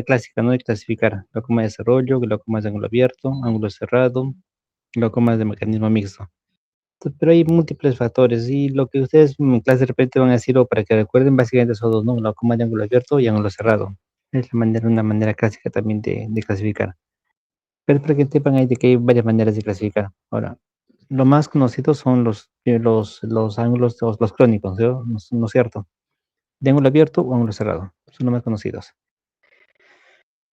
clásica, ¿no? De clasificar glaucoma de desarrollo, glaucoma de ángulo abierto, ángulo cerrado, glaucoma de mecanismo mixto. Pero hay múltiples factores y lo que ustedes en clase de repente van a decir, o para que recuerden, básicamente son dos, ¿no? Glaucoma de ángulo abierto y ángulo cerrado. Es una manera clásica también de clasificar. Pero para que sepan ahí de que hay varias maneras de clasificar. Ahora, lo más conocido son los ángulos, los crónicos, ¿no es cierto? De ángulo abierto o ángulo cerrado. Son los más conocidos.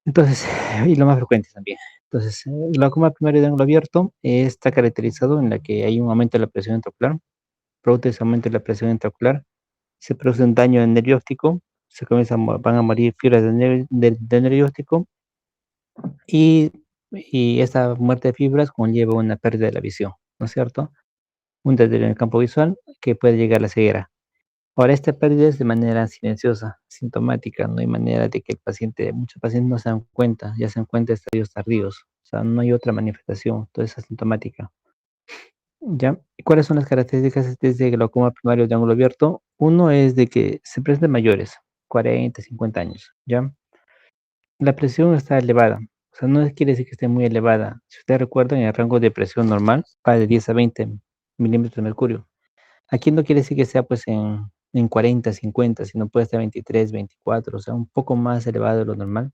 Entonces, y lo más frecuente también. Entonces, el glaucoma primario de ángulo abierto está caracterizado en la que hay un aumento de la presión intraocular. Producto de ese aumento de la presión intraocular, se produce un daño en el nervio óptico, van a morir fibras del nervio óptico y, y esta muerte de fibras conlleva una pérdida de la visión, ¿no es cierto? Un deterioro en el campo visual que puede llegar a la ceguera. Ahora, esta pérdida es de manera silenciosa, sintomática, no hay manera de que muchos pacientes no se dan cuenta, ya se dan cuenta de estadios tardíos, o sea, no hay otra manifestación, toda esa sintomática. ¿Ya? ¿Y cuáles son las características de este glaucoma primario de ángulo abierto? Uno es de que se presentan mayores, 40, 50 años, ¿ya? La presión está elevada, o sea, no quiere decir que esté muy elevada. Si ustedes recuerdan, en el rango de presión normal va de 10 a 20 milímetros de mercurio. Aquí no quiere decir que sea pues en 40, 50, sino puede estar 23, 24, o sea, un poco más elevado de lo normal.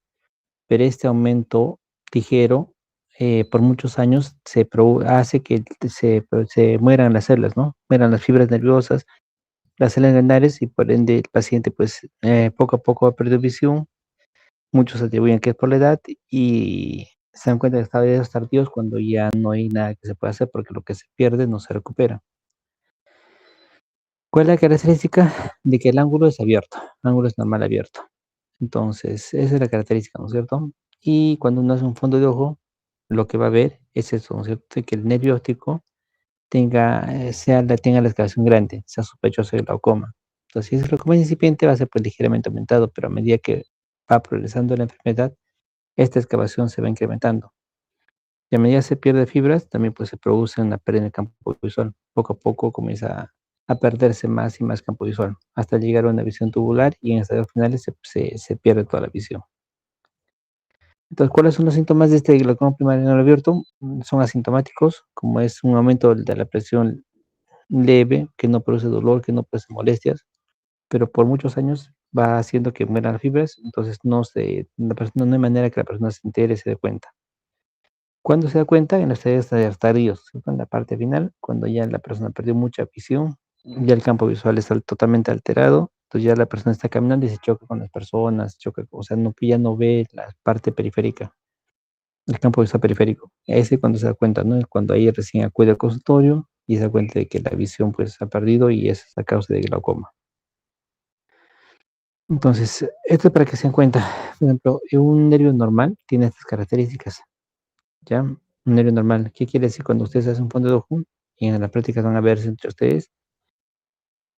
Pero este aumento ligero por muchos años hace que se mueran las células, ¿no? Mueran las fibras nerviosas, las células ganales y por ende el paciente pues poco a poco va a perder visión. Muchos atribuyen que es por la edad y se dan cuenta de estadios tardíos cuando ya no hay nada que se pueda hacer porque lo que se pierde no se recupera. ¿Cuál es la característica? De que el ángulo es abierto, el ángulo es normal abierto. Entonces, esa es la característica, ¿no es cierto? Y cuando uno hace un fondo de ojo, lo que va a ver es eso, ¿no es cierto? Que el nervio óptico tenga la excavación grande, sea sospechoso de glaucoma. Entonces, si es glaucoma incipiente, va a ser pues ligeramente aumentado, pero a medida que va progresando la enfermedad, esta excavación se va incrementando. Y a medida que se pierde fibras, también pues se produce una pérdida en el campo visual. Poco a poco comienza a perderse más y más campo visual, hasta llegar a una visión tubular y en estadios finales se pierde toda la visión. Entonces, ¿cuáles son los síntomas de este glaucoma primario no abierto? Son asintomáticos, como es un aumento de la presión leve, que no produce dolor, que no produce molestias, pero por muchos años va haciendo que mueran las fibras, entonces no hay manera que la persona se entere y se dé cuenta. ¿Cuándo se da cuenta? En los estadios tardíos, ¿cierto? En la parte final, cuando ya la persona perdió mucha visión, ya el campo visual está totalmente alterado, entonces ya la persona está caminando y se choca con las personas, o sea, ya no ve la parte periférica, el campo visual periférico. Ese cuando se da cuenta, ¿no? Es cuando ahí recién acude al consultorio y se da cuenta de que la visión pues ha perdido y esa es la causa de glaucoma. Entonces, esto es para que se den cuenta. Por ejemplo, un nervio normal tiene estas características. ¿Ya? Un nervio normal. ¿Qué quiere decir cuando ustedes hacen un fondo de ojo? Y en la práctica van a ver entre ustedes.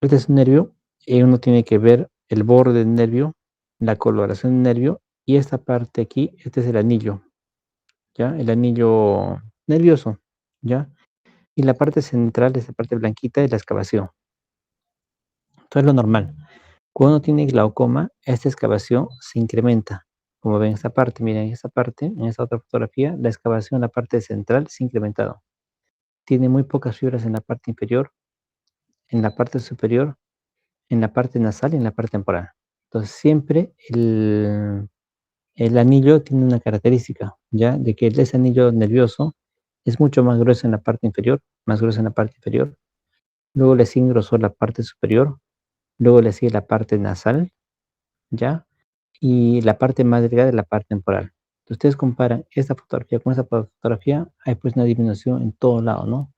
Este es un nervio y uno tiene que ver el borde del nervio, la coloración del nervio y esta parte aquí, este es el anillo, ¿ya? El anillo nervioso, ¿ya? Y la parte central, esta parte blanquita, es la excavación. Esto es lo normal. Cuando uno tiene glaucoma, esta excavación se incrementa. Como ven esta parte, miren esta parte, en esta otra fotografía, la excavación en la parte central se ha incrementado. Tiene muy pocas fibras en la parte inferior, en la parte superior, en la parte nasal y en la parte temporal. Entonces, siempre el anillo tiene una característica, ¿ya? De que ese anillo nervioso es mucho más grueso en la parte inferior, más grueso en la parte inferior. Luego le sigue grosor la parte superior, luego le sigue la parte nasal, ¿ya? Y la parte más delgada es la parte temporal. Entonces, ustedes comparan esta fotografía con esta fotografía, hay pues una disminución en todo lado, ¿no?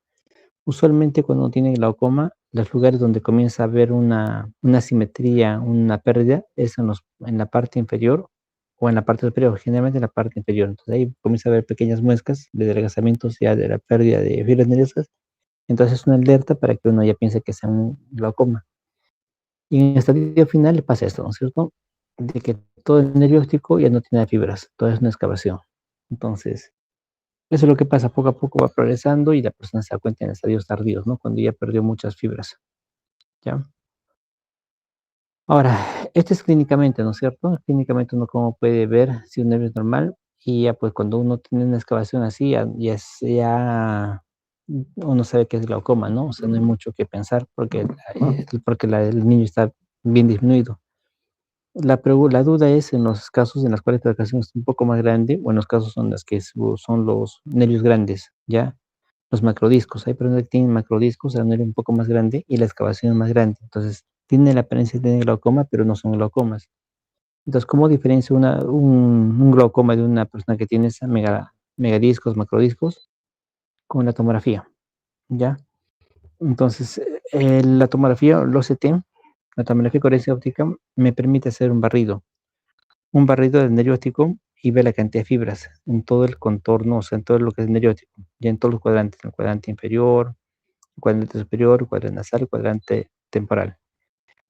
Usualmente cuando uno tiene glaucoma, los lugares donde comienza a haber una simetría, una pérdida, es en la parte inferior o en la parte superior, generalmente en la parte inferior. Entonces ahí comienza a haber pequeñas muescas de adelgazamientos ya de la pérdida de fibras nerviosas. Entonces es una alerta para que uno ya piense que sea un glaucoma. Y en el estadio final le pasa esto, ¿no es cierto? De que todo el nervio óptico ya no tiene fibras, todo es una excavación. Entonces, eso es lo que pasa, poco a poco va progresando y la persona se da cuenta en estadios tardíos, ¿no? Cuando ya perdió muchas fibras, ¿ya? Ahora, esto es clínicamente, ¿no es cierto? Clínicamente uno como puede ver si un nervio es normal y ya pues cuando uno tiene una excavación así, ya uno sabe que es glaucoma, ¿no? O sea, no hay mucho que pensar porque el niño está bien disminuido. La duda es en los casos en los cuales la excavación es un poco más grande o en los casos en los que son los nervios grandes, ¿ya? Los macrodiscos. Hay personas que tienen macrodiscos, el nervio un poco más grande y la excavación es más grande. Entonces, tiene la apariencia de tener glaucoma, pero no son glaucomas. Entonces, ¿cómo diferencia un glaucoma de una persona que tiene esa megadiscos, macrodiscos? Con la tomografía, ¿ya? Entonces, la tomografía, el OCT, la tomografía coherencia óptica, me permite hacer un barrido del nervio óptico y ver la cantidad de fibras en todo el contorno, o sea, en todo lo que es el nervio óptico, ya en todos los cuadrantes, en el cuadrante inferior, el cuadrante superior, el cuadrante nasal, el cuadrante temporal.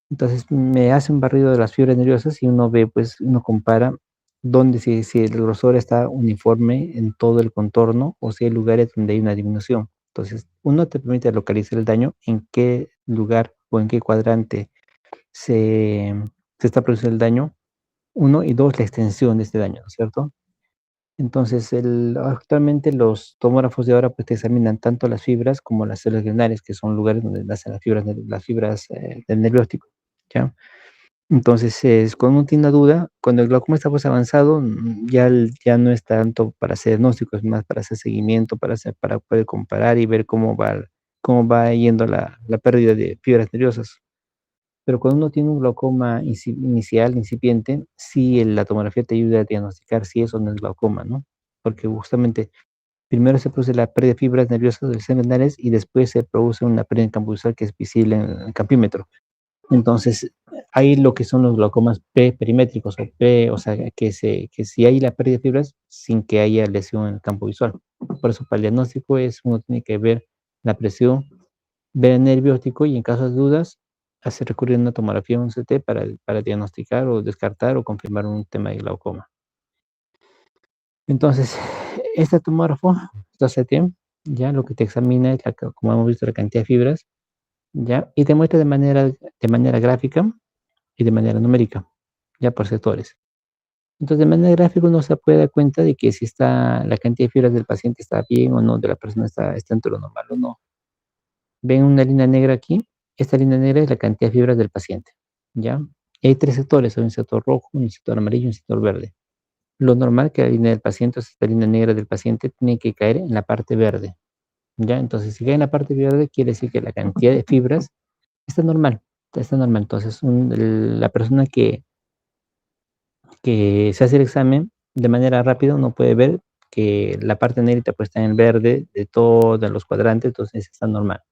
Entonces me hace un barrido de las fibras nerviosas y uno ve, pues uno compara dónde si el grosor está uniforme en todo el contorno o si hay lugares donde hay una disminución. Entonces uno te permite localizar el daño en qué lugar o en qué cuadrante se, se está produciendo el daño. Uno y dos, la extensión de este daño, ¿no es cierto? Entonces, actualmente los tomógrafos de ahora pues te examinan tanto las fibras como las células ganglionares, que son lugares donde nacen las fibras del nervio óptico, ¿ya? Entonces, cuando uno tiene una duda, cuando el glaucoma está pues avanzado, ya no es tanto para hacer diagnóstico, es más para hacer seguimiento, para poder comparar y ver cómo va yendo la pérdida de fibras nerviosas. Pero cuando uno tiene un glaucoma inicial, incipiente, sí la tomografía te ayuda a diagnosticar si eso no es glaucoma, ¿no? Porque justamente primero se produce la pérdida de fibras nerviosas del seno y después se produce una pérdida en campo visual que es visible en el campímetro. Entonces, hay lo que son los glaucomas perimétricos o sea, que si hay la pérdida de fibras sin que haya lesión en el campo visual. Por eso, para el diagnóstico uno tiene que ver la presión, ver el nervio óptico y en caso de dudas, hacer recurrir a una tomografía o un CT para diagnosticar o descartar o confirmar un tema de glaucoma. Entonces, este tomógrafo, este CT, ya lo que te examina es, como hemos visto, la cantidad de fibras, ya, y te muestra de manera gráfica y de manera numérica, ya por sectores. Entonces, de manera gráfica uno se puede dar cuenta de que si la cantidad de fibras del paciente está bien o no, de la persona está dentro de lo normal o no. Ven una línea negra aquí, esta línea negra es la cantidad de fibras del paciente, ¿ya? Y hay tres sectores, hay un sector rojo, un sector amarillo y un sector verde. Lo normal que la línea del paciente, o sea, esta línea negra del paciente, tiene que caer en la parte verde, ¿ya? Entonces, si cae en la parte verde, quiere decir que la cantidad de fibras está normal, está normal. Entonces, la persona que se hace el examen de manera rápida, uno puede ver que la parte negrita pues está en verde de todos los cuadrantes, entonces está normal.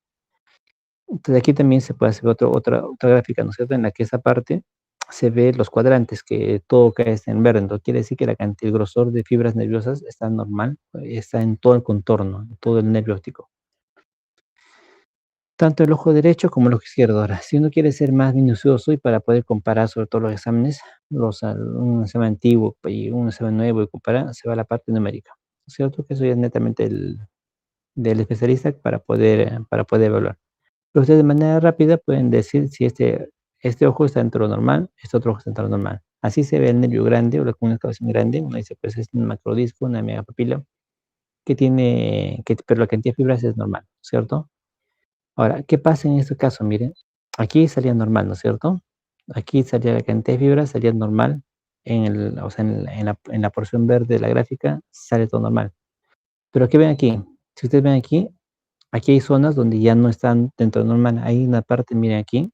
Entonces aquí también se puede hacer otra gráfica, ¿no es cierto? En la que esa parte se ve los cuadrantes, que todo cae en verde. Entonces quiere decir que el grosor de fibras nerviosas está normal, está en todo el contorno, en todo el nervio óptico. Tanto el ojo derecho como el ojo izquierdo. Ahora, si uno quiere ser más minucioso y para poder comparar sobre todo los exámenes, un examen antiguo y un examen nuevo y comparar, se va a la parte numérica. ¿No es cierto? Que eso ya es netamente del especialista para poder evaluar. Pero ustedes de manera rápida pueden decir si este ojo está dentro de lo normal, este otro ojo está dentro de lo normal. Así se ve el nervio grande o una excavación grande. Uno dice, pues es un macrodisco, una megapapila, pero la cantidad de fibras es normal, ¿cierto? Ahora, ¿qué pasa en este caso? Miren, aquí salía normal, ¿no es cierto? Aquí salía la cantidad de fibras, salía normal. O sea, en la porción verde de la gráfica sale todo normal. Pero ¿qué ven aquí? Si ustedes ven aquí hay zonas donde ya no están dentro de normal. Hay una parte, miren aquí,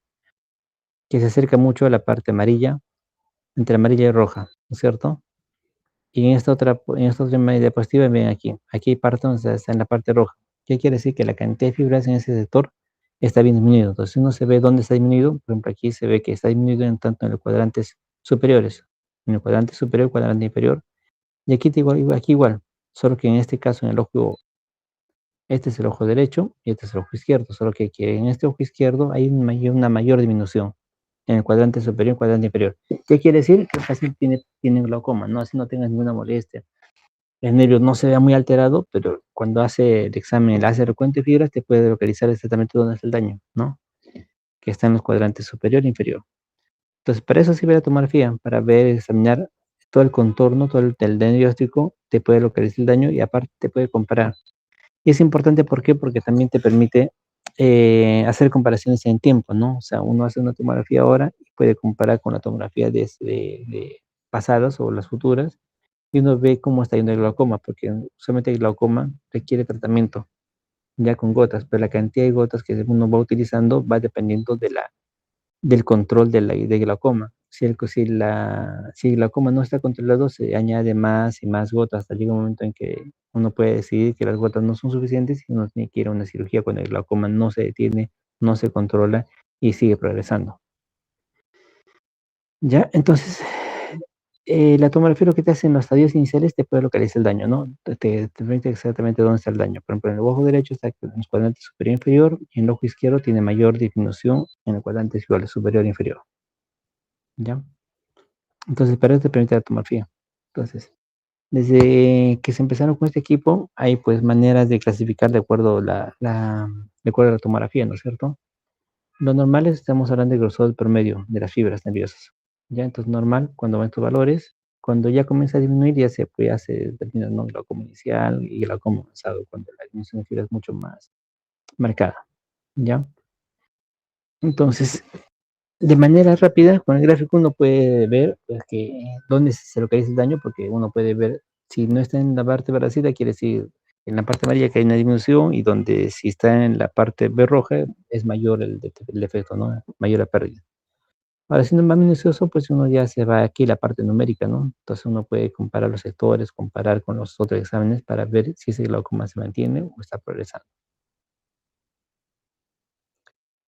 que se acerca mucho a la parte amarilla, entre amarilla y roja, ¿no es cierto? Y en esta otra diapositiva, ven aquí hay parte donde está en la parte roja. ¿Qué quiere decir? Que la cantidad de fibras en ese sector está bien disminuido. Entonces, uno se ve dónde está disminuido. Por ejemplo, aquí se ve que está disminuido tanto en los cuadrantes superiores, en el cuadrante superior, cuadrante inferior. Y aquí igual, solo que en este caso, en el ojo, este es el ojo derecho y este es el ojo izquierdo. Solo que en este ojo izquierdo hay una mayor disminución en el cuadrante superior y cuadrante inferior. ¿Qué quiere decir? Que el paciente tiene glaucoma, ¿no? Así no tengas ninguna molestia. El nervio no se vea muy alterado, pero cuando hace el examen, el hace recuento de fibras, te puede localizar exactamente dónde está el daño, ¿no? Que está en los cuadrantes superior e inferior. Entonces, para eso sirve la tomografía, para ver, examinar todo el contorno, todo el diagnóstico, te puede localizar el daño y aparte te puede comparar. Y es importante, ¿por qué? Porque también te permite hacer comparaciones en tiempo, ¿no? O sea, uno hace una tomografía ahora y puede comparar con la tomografía de pasadas o las futuras y uno ve cómo está yendo el glaucoma, porque usualmente el glaucoma requiere tratamiento ya con gotas, pero la cantidad de gotas que uno va utilizando va dependiendo del control de glaucoma. Si el glaucoma no está controlado, se añade más y más gotas hasta llega un momento en que uno puede decidir que las gotas no son suficientes y uno tiene que ir a una cirugía cuando el glaucoma no se detiene, no se controla y sigue progresando. Ya, entonces, la tomografía lo que te hace en los estadios iniciales te puede localizar el daño, ¿no? Te permite exactamente dónde está el daño. Por ejemplo, en el ojo derecho está en el cuadrante superior e inferior y en el ojo izquierdo tiene mayor disminución en el cuadrante superior e inferior. ¿Ya? Entonces, para eso te permite la tomografía. Entonces, desde que se empezaron con este equipo, hay pues maneras de clasificar de acuerdo a la tomografía, ¿no es cierto? Lo normal es, estamos hablando del grosor del promedio de las fibras nerviosas. Ya, entonces normal, cuando van estos valores, cuando ya comienza a disminuir, ya se determina, ¿no?, glaucoma inicial y glaucoma avanzado, cuando la disminución de fibra es mucho más marcada. ¿Ya? Entonces, de manera rápida, con el gráfico uno puede ver pues, dónde se localiza el daño, porque uno puede ver si no está en la parte bracila, quiere decir en la parte amarilla que hay una disminución, y donde si está en la parte B roja es mayor el defecto, ¿no? Mayor la pérdida. Ahora, siendo más minucioso, pues uno ya se va aquí a la parte numérica, ¿no? Entonces uno puede comparar los sectores, comparar con los otros exámenes para ver si ese glaucoma se mantiene o está progresando.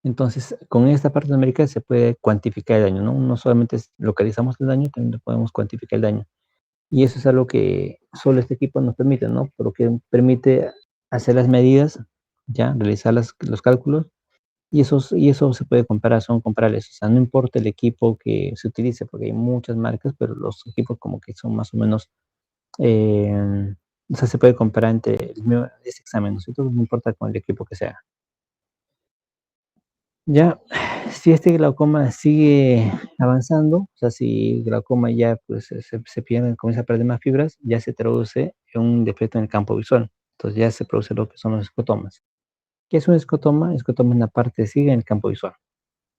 Entonces, con esta parte numérica se puede cuantificar el daño, ¿no? No solamente localizamos el daño, también podemos cuantificar el daño. Y eso es algo que solo este equipo nos permite, ¿no? Porque permite hacer las medidas, ya, realizar los cálculos, y eso se puede comparar, son comparables. O sea, no importa el equipo que se utilice, porque hay muchas marcas, pero los equipos como que son más o menos, eh, o sea, se puede comparar entre ese examen, ¿no es cierto? No importa con el equipo que sea. Ya, si este glaucoma sigue avanzando, o sea, si el glaucoma ya pues se pierde, comienza a perder más fibras, ya se traduce en un defecto en el campo visual. Entonces ya se produce lo que son los escotomas. ¿Qué es un escotoma? Escotoma es una parte ciega en el campo visual,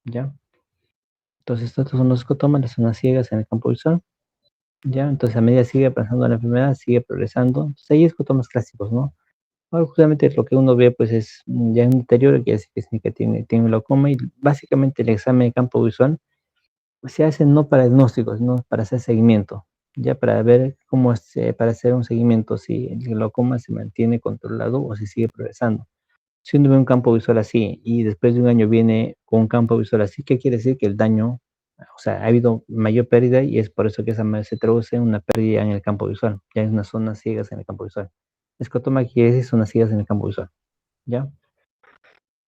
¿ya? Entonces estos son los escotomas, las zonas ciegas en el campo visual, ¿ya? Entonces a medida sigue avanzando la enfermedad, sigue progresando. Entonces hay escotomas clásicos, ¿no? Ahora, justamente lo que uno ve, pues, es ya un deterioro, que es que significa que tiene glaucoma, y básicamente el examen de campo visual pues, se hace no para diagnósticos, sino para hacer seguimiento, ya para ver para hacer un seguimiento, si el glaucoma se mantiene controlado o si sigue progresando. Si uno ve un campo visual así y después de un año viene con un campo visual así, ¿qué quiere decir? Que el daño, o sea, ha habido mayor pérdida y es por eso que se traduce en una pérdida en el campo visual, ya en unas zonas ciegas en el campo visual. Escotoma quiere decir zonas ciegas en el campo visual, ¿ya?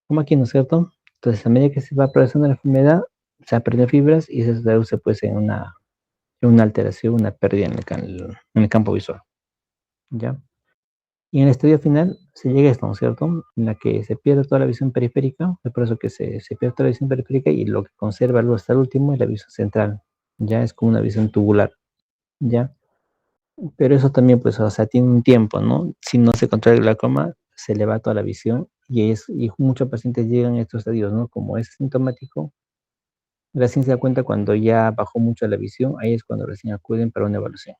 Como aquí, ¿no es cierto? Entonces, a medida que se va progresando la enfermedad, se han perdido fibras y eso se traduce pues en una alteración, una pérdida en el campo visual, ¿ya? Y en el estudio final se llega a esto, ¿no es cierto? En la que se pierde toda la visión periférica, es por eso que se pierde toda la visión periférica y lo que conserva luego hasta el último es la visión central, ya es como una visión tubular, ¿ya? Pero eso también, pues, o sea, tiene un tiempo, ¿no? Si no se controla el glaucoma, se le va toda la visión y muchos pacientes llegan a estos estadios, ¿no? Como es sintomático, recién se da cuenta cuando ya bajó mucho la visión, ahí es cuando recién acuden para una evaluación.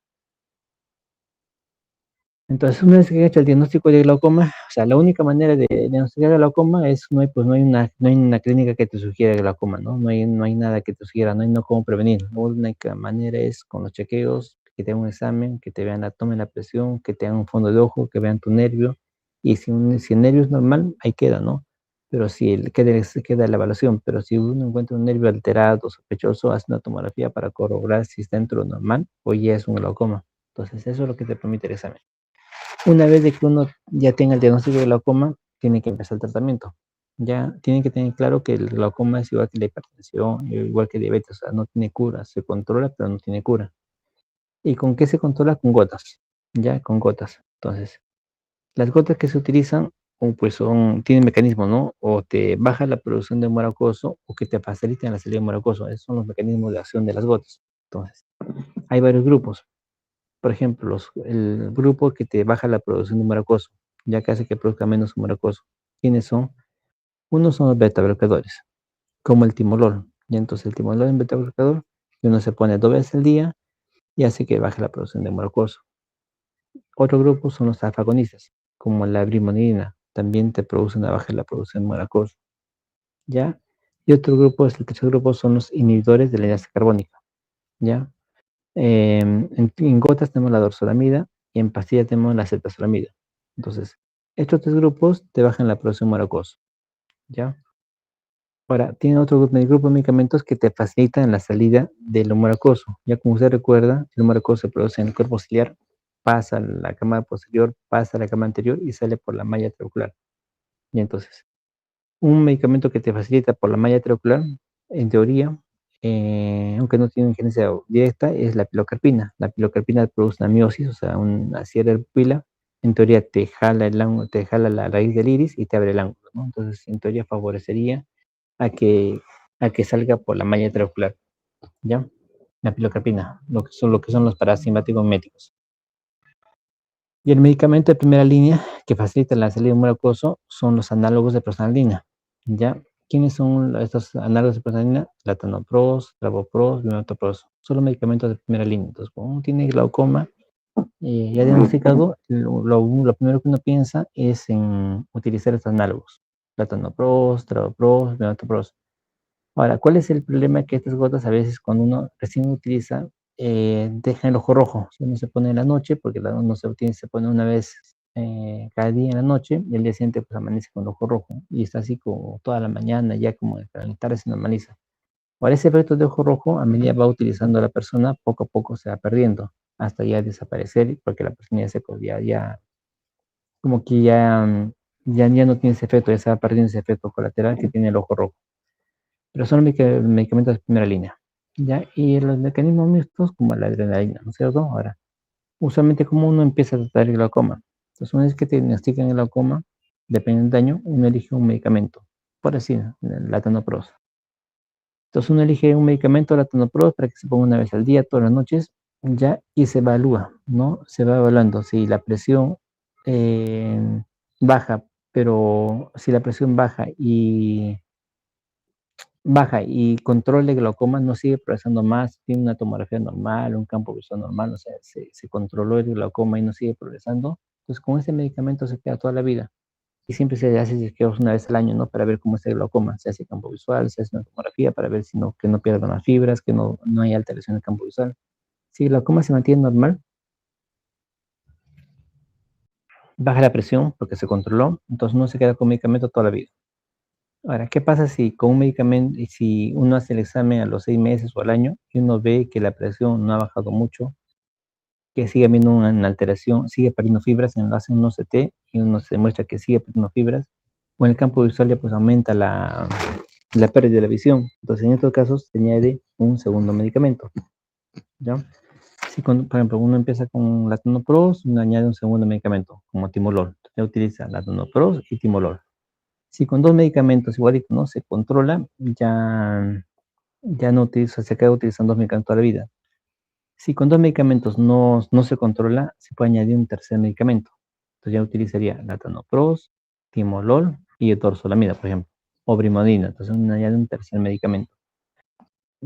Entonces, una vez que he hecho el diagnóstico de glaucoma, o sea, la única manera de diagnosticar glaucoma es, no hay una clínica que te sugiera glaucoma, ¿no? No hay nada que te sugiera, no hay no cómo prevenir. La única manera es con los chequeos, que te hagan un examen, que te vean tomen la presión, que te hagan un fondo de ojo, que vean tu nervio, y si el nervio es normal, ahí queda, ¿no? Pero si queda la evaluación, pero si uno encuentra un nervio alterado, sospechoso, hace una tomografía para corroborar si está dentro de lo normal o ya es un glaucoma. Entonces, eso es lo que te permite el examen. Una vez de que uno ya tenga el diagnóstico de glaucoma, tiene que empezar el tratamiento. Ya tienen que tener claro que el glaucoma es igual que la hipertensión, igual que diabetes, o sea, no tiene cura, se controla, pero no tiene cura. ¿Y con qué se controla? Con gotas, ya, con gotas. Entonces, las gotas que se utilizan o pues tienen mecanismos, ¿no? O te baja la producción de humor acuoso o que te facilitan la salida de humor acuoso. Esos son los mecanismos de acción de las gotas. Entonces, hay varios grupos. Por ejemplo, el grupo que te baja la producción de humor acuoso, ya que hace que produzca menos humor acuoso. ¿Quiénes son? Unos son los beta bloqueadores, como el timolol. Y entonces el timolol es un beta bloqueador que uno se pone 2 veces al día y hace que baje la producción de humor acuoso. Otro grupo son los alfagonistas, como la brimonidina, también te produce una baja en la producción de humor acuoso. ¿Ya? Y otro grupo, el tercer grupo, son los inhibidores de la enlace carbónica, ¿ya? En gotas tenemos la dorsolamida y en pastillas tenemos la acetazolamida. Entonces, estos tres grupos te bajan la producción de humor acuoso, ¿ya? Ahora, tiene otro grupo de medicamentos que te facilitan la salida del humor acuoso. Ya como usted recuerda, el humor acuoso se produce en el cuerpo ciliar, pasa a la cámara posterior, pasa a la cámara anterior y sale por la malla trabecular. Y entonces, un medicamento que te facilita por la malla trabecular, en teoría, aunque no tiene injerencia directa, es la pilocarpina. La pilocarpina produce una miosis, o sea, una cierre de pupila. En teoría te jala te jala la raíz del iris y te abre el ángulo, ¿no? Entonces, en teoría favorecería a que, a que salga por la malla trabecular, ¿ya? La pilocarpina, lo que son los parasimpáticos médicos. Y el medicamento de primera línea que facilita la salida de humor acuoso son los análogos de prostaglandina, ¿ya? ¿Quiénes son estos análogos de prostaglandina? Latanoprost, travoprost, bimetopros. Son los medicamentos de primera línea. Entonces, cuando uno tiene glaucoma ya diagnosticado, lo primero que uno piensa es en utilizar estos análogos. Latanoprost, travoprost, bimetopros. Ahora, ¿cuál es el problema? Que estas gotas a veces cuando uno recién utiliza, deja el ojo rojo. Si uno se pone en la noche, porque uno se pone una vez cada día en la noche y el día siguiente pues amanece con el ojo rojo y está así como toda la mañana, ya como para la tarde se normaliza. Ahora, ese efecto de ojo rojo, a medida va utilizando la persona, poco a poco se va perdiendo hasta ya desaparecer, porque la persona ya se, como que ya no tiene ese efecto, ya se va perdiendo ese efecto colateral que tiene el ojo rojo, pero son medicamentos de primera línea, ¿ya? Y los mecanismos mixtos, como la adrenalina, ¿no es cierto? Ahora, usualmente como uno empieza a tratar el glaucoma. Entonces, una vez que te diagnostican el glaucoma, dependiendo del daño, uno elige un medicamento, por así, el latanoprost. Entonces, uno elige un medicamento, latanoprost, para que se ponga una vez al día, todas las noches, ya, y se evalúa, ¿no? Se va evaluando si la presión eh, baja, pero si la presión baja y control de glaucoma, no sigue progresando más, tiene una tomografía normal, un campo visual normal, o sea, se controló el glaucoma y no sigue progresando, entonces con ese medicamento se queda toda la vida. Y siempre se hace chequeos una vez al año, ¿no? Para ver cómo está el glaucoma. Se hace campo visual, se hace una tomografía para ver si no, que no pierdan las fibras, que no hay alteración en el campo visual. Si el glaucoma se mantiene normal, baja la presión porque se controló, entonces no se queda con medicamento toda la vida. Ahora, ¿qué pasa si con un medicamento, y si uno hace el examen a los 6 meses o al año y uno ve que la presión no ha bajado mucho, que sigue habiendo una alteración, sigue perdiendo fibras, en hace un OCT y uno se demuestra que sigue perdiendo fibras, o en el campo visual ya pues aumenta la pérdida de la visión. Entonces, en estos casos se añade un segundo medicamento, ¿ya? Si, por ejemplo, uno empieza con latanoprost, uno añade un segundo medicamento, como timolol. Entonces, utiliza latanoprost y timolol. Si con dos medicamentos igualito no se controla, ya no utiliza, se queda utilizando dos medicamentos toda la vida. Si con dos medicamentos no se controla, se puede añadir un tercer medicamento. Entonces ya utilizaría latanoprost, timolol y dorzolamida, por ejemplo, o brimonidina. Entonces uno añade un tercer medicamento.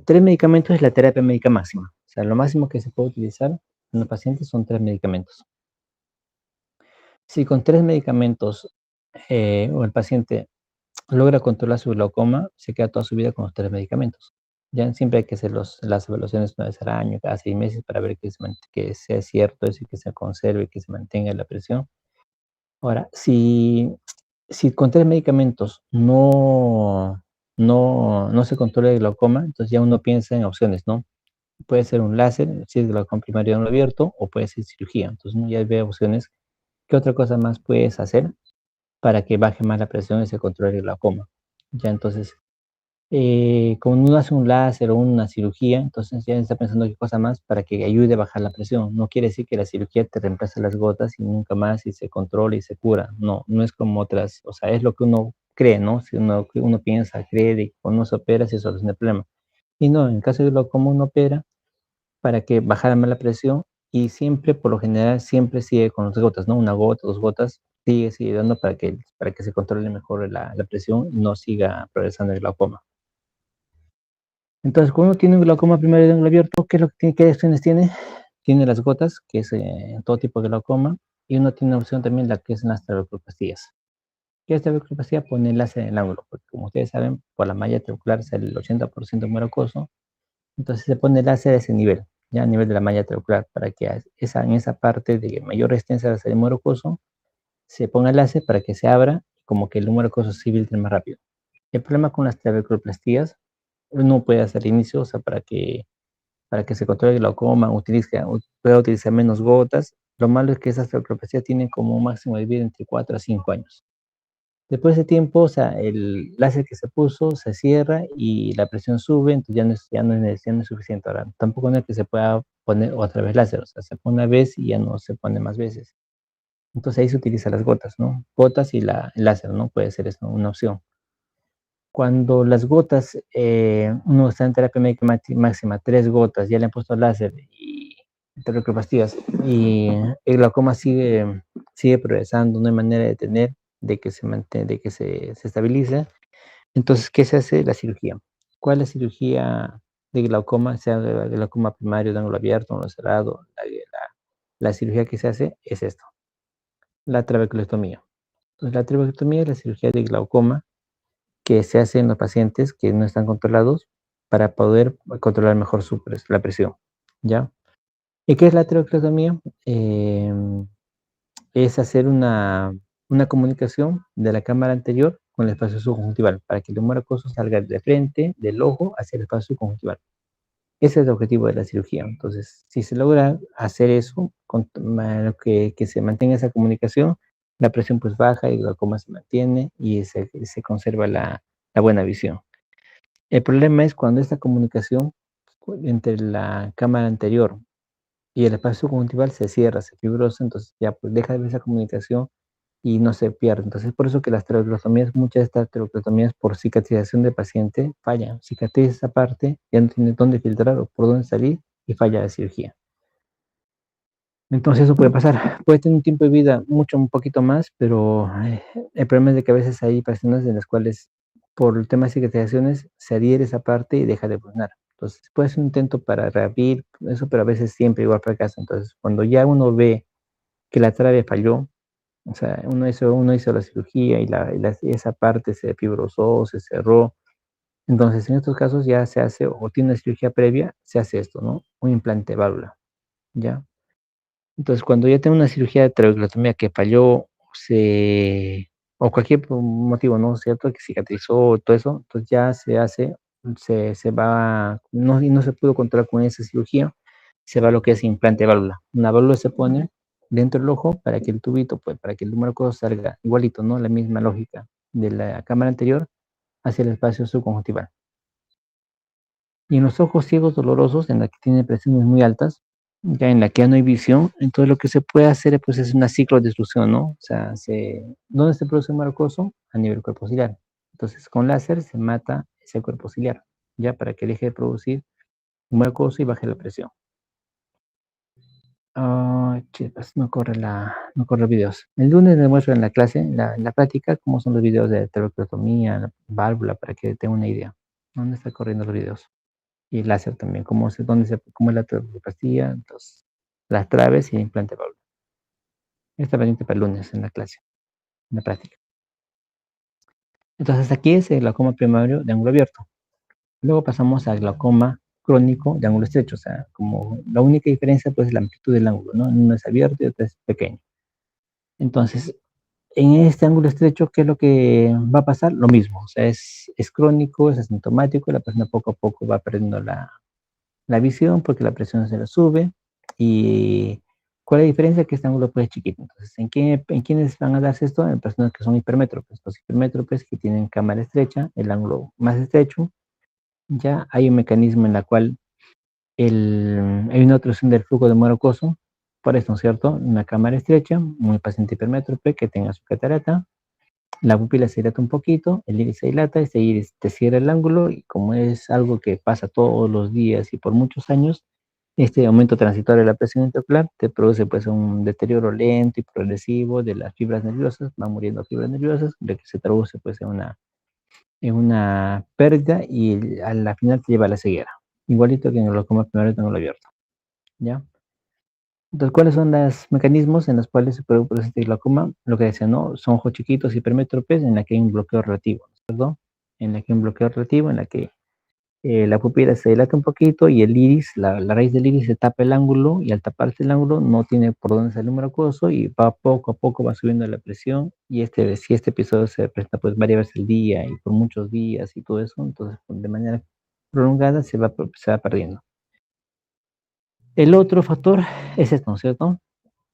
3 medicamentos es la terapia médica máxima. O sea, lo máximo que se puede utilizar en los pacientes son 3 medicamentos. Si con 3 medicamentos o el paciente logra controlar su glaucoma, se queda toda su vida con los 3 medicamentos. Ya siempre hay que hacer las evaluaciones una vez al año, cada 6 meses, para ver que sea cierto eso y que se conserve, que se mantenga la presión. Ahora, si con 3 medicamentos no se controla el glaucoma, entonces ya uno piensa en opciones, ¿no? Puede ser un láser, si es glaucoma primario no abierto, o puede ser cirugía. Entonces uno ya ve opciones. ¿Qué otra cosa más puedes hacer para que baje más la presión y se controle el glaucoma? Ya entonces, como uno hace un láser o una cirugía, entonces ya está pensando qué cosa más para que ayude a bajar la presión. No quiere decir que la cirugía te reemplace las gotas y nunca más y se controla y se cura. No, no es como otras, o sea, es lo que uno cree, ¿no? Si uno piensa, cree de que cuando uno se opera se soluciona el problema. Y no, en el caso de glaucoma uno opera para que bajara más la presión y siempre, por lo general, siempre sigue con las gotas, ¿no? Una gota, dos gotas, sigue dando para que se controle mejor la presión y no siga progresando el glaucoma. Entonces, cuando uno tiene un glaucoma primario de ángulo abierto, ¿qué es lo que tiene, qué opciones tiene? Tiene las gotas, que es todo tipo de glaucoma, y uno tiene una opción también, la que es las trabeculoplastías. ¿Qué es trabeculoplastia? Pone láser en el ángulo, porque como ustedes saben, por la malla trabecular sale el 80% mucoso, entonces se pone láser a ese nivel, ya a nivel de la malla trabecular, para que en esa parte de mayor resistencia al mucoso se ponga el láser para que se abra, como que el mucoso se filtre más rápido. El problema con las trabeculoplastías, uno puede hacer inicio, o sea, para que se controle el glaucoma, pueda utilizar menos gotas. Lo malo es que esas trabeculoplastías tienen como un máximo de vida entre 4 a 5 años. Después de tiempo, o sea, el láser que se puso se cierra y la presión sube, entonces ya no es suficiente. Ahora, tampoco no es que se pueda poner otra vez láser, o sea, se pone una vez y ya no se pone más veces. Entonces ahí se utilizan las gotas, ¿no? Gotas y el láser, ¿no? Puede ser eso una opción. Cuando las gotas, uno está en terapia médica máxima, 3 gotas, ya le han puesto láser y pastillas, y el glaucoma sigue progresando, no hay manera de detener, de que se estabilice. Entonces, ¿qué se hace? La cirugía. ¿Cuál es la cirugía de glaucoma? Sea de glaucoma primario, de ángulo abierto, ángulo cerrado. La cirugía que se hace es esto, la trabeculectomía. Entonces, la trabeculectomía es la cirugía de glaucoma que se hace en los pacientes que no están controlados para poder controlar mejor la presión, ¿ya? ¿Y qué es la trabeculectomía? Es hacer una comunicación de la cámara anterior con el espacio subconjuntival para que el humor acuoso salga de frente del ojo hacia el espacio subconjuntival. Ese es el objetivo de la cirugía. Entonces, si se logra hacer eso, que se mantenga esa comunicación, la presión pues baja y el glaucoma se mantiene y se conserva la buena visión. El problema es cuando esta comunicación entre la cámara anterior y el espacio subconjuntival se cierra, se fibrosa, entonces ya pues deja de haber esa comunicación y no se pierde. Entonces, por eso que las trabeculostomías, muchas de estas trabeculostomías por cicatrización del paciente fallan. Cicatriza esa parte, ya no tiene dónde filtrar o por dónde salir y falla la cirugía. Entonces eso puede pasar. Puede tener un tiempo de vida un poquito más, pero el problema es de que a veces hay pacientes en las cuales por el tema de cicatrizaciones se adhiere esa parte y deja de funcionar. Entonces puede ser un intento para reabrir eso, pero a veces siempre igual fracasa. Entonces cuando ya uno ve que la trave falló, o sea, uno hizo la cirugía y esa parte se fibrosó, se cerró. Entonces, en estos casos ya se hace, o tiene una cirugía previa, se hace esto, ¿no? Un implante de válvula, ¿ya? Entonces, cuando ya tengo una cirugía de trabeculotomía que falló, o cualquier motivo, ¿no? ¿Cierto? Que cicatrizó, todo eso, entonces ya se hace, se va, no, y no se pudo controlar con esa cirugía, se va a lo que es implante de válvula. Una válvula se pone dentro del ojo para que el tubito, pues, para que el número salga igualito, ¿no? La misma lógica de la cámara anterior hacia el espacio subconjuntival. Y en los ojos ciegos dolorosos, en la que tienen presiones muy altas, ya en la que ya no hay visión, entonces lo que se puede hacer pues, es una ciclodestrucción, ¿no? O sea, ¿dónde se produce un marcoso? A nivel cuerpo ciliar. Entonces, con láser se mata ese cuerpo ciliar, ya para que deje de producir un marcoso y baje la presión. Chispas, no corre videos. El lunes les muestro en la clase, en la práctica, cómo son los videos de trabeculotomía, la válvula, para que tengan una idea. ¿Dónde están corriendo los videos? Y láser también, cómo es la pastilla, entonces, las traves y el implante Pablo. Está pendiente para el lunes en la clase, en la práctica. Entonces aquí es el glaucoma primario de ángulo abierto. Luego pasamos al glaucoma crónico de ángulo estrecho, o sea, como la única diferencia pues es la amplitud del ángulo, ¿no? Uno es abierto y otro es pequeño. Entonces, en este ángulo estrecho, ¿qué es lo que va a pasar? Lo mismo, o sea, es crónico, es asintomático, la persona poco a poco va perdiendo la visión porque la presión se le sube. ¿Y cuál es la diferencia? Que este ángulo pues es chiquito. Entonces, ¿en quiénes van a darse esto? En personas que son hipermétropes. Los hipermétropes que tienen cámara estrecha, el ángulo más estrecho, ya hay un mecanismo en la cual hay una obstrucción del flujo de humor acuoso, por eso, ¿no es cierto? Una cámara estrecha, un paciente hipermétrope que tenga su catarata, la pupila se dilata un poquito, el iris se dilata, este iris te cierra el ángulo y como es algo que pasa todos los días y por muchos años, este aumento transitorio de la presión intraocular te produce pues un deterioro lento y progresivo de las fibras nerviosas, van muriendo fibras nerviosas, lo que se traduce pues en una pérdida y a la final te lleva a la ceguera. Igualito que en el glaucoma primario tengo lo abierto, ¿ya? Entonces, ¿cuáles son los mecanismos en los cuales se puede producir el glaucoma? Lo que decía, ¿no? Son ojos chiquitos hipermétropes en la que hay un bloqueo relativo, ¿no? En la que hay un bloqueo relativo, en la que la pupila se dilata un poquito y el iris, la raíz del iris se tapa el ángulo y al taparse el ángulo no tiene por dónde salir el humor acuoso y va poco a poco va subiendo la presión y si este episodio se presenta pues varias veces al día y por muchos días y todo eso, entonces pues, de manera prolongada se va perdiendo. El otro factor es esto, ¿no es cierto?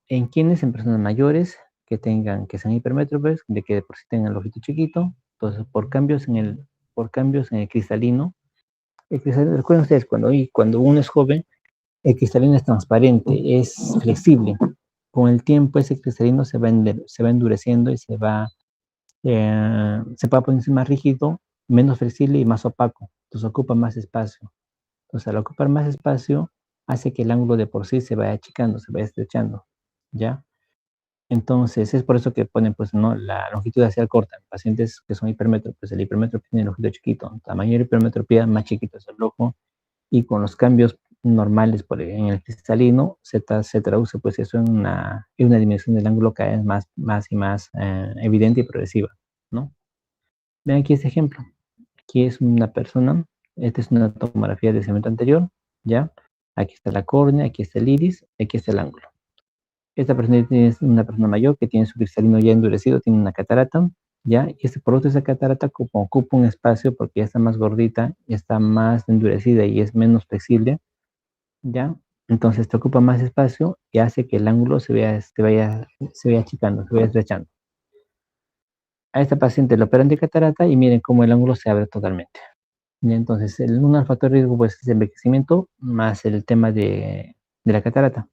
En personas mayores que sean hipermétropes, de que de por sí tengan el ojito chiquito, entonces por cambios en el cristalino, recuerden ustedes, cuando uno es joven, el cristalino es transparente, es flexible. Con el tiempo ese cristalino se va endureciendo y se va poniendo más rígido, menos flexible y más opaco. Entonces ocupa más espacio. Entonces al ocupar más espacio, hace que el ángulo de por sí se vaya achicando, se vaya estrechando. ¿Ya? Entonces, es por eso que ponen, pues, ¿no? La longitud axial corta. En pacientes que son hipermétropes, el hipermétrope tiene el ojito chiquito. A mayor hipermetropía, más chiquito es el ojo. Y con los cambios normales en el cristalino, se traduce, pues, eso en una disminución del ángulo cada vez más y más evidente y progresiva, ¿no? Vean aquí este ejemplo. Aquí es una persona, esta es una tomografía de segmento anterior, ¿ya? Aquí está la córnea, aquí está el iris, aquí está el ángulo. Esta persona es una persona mayor que tiene su cristalino ya endurecido, tiene una catarata, ¿ya? Y este producto de esa catarata como ocupa un espacio porque ya está más gordita, ya está más endurecida y es menos flexible, ¿ya? Entonces te ocupa más espacio y hace que el ángulo se vaya achicando, se vaya estrechando. A esta paciente le operan de catarata y miren cómo el ángulo se abre totalmente. Y entonces, un factor de riesgo pues, es el envejecimiento más el tema de la catarata.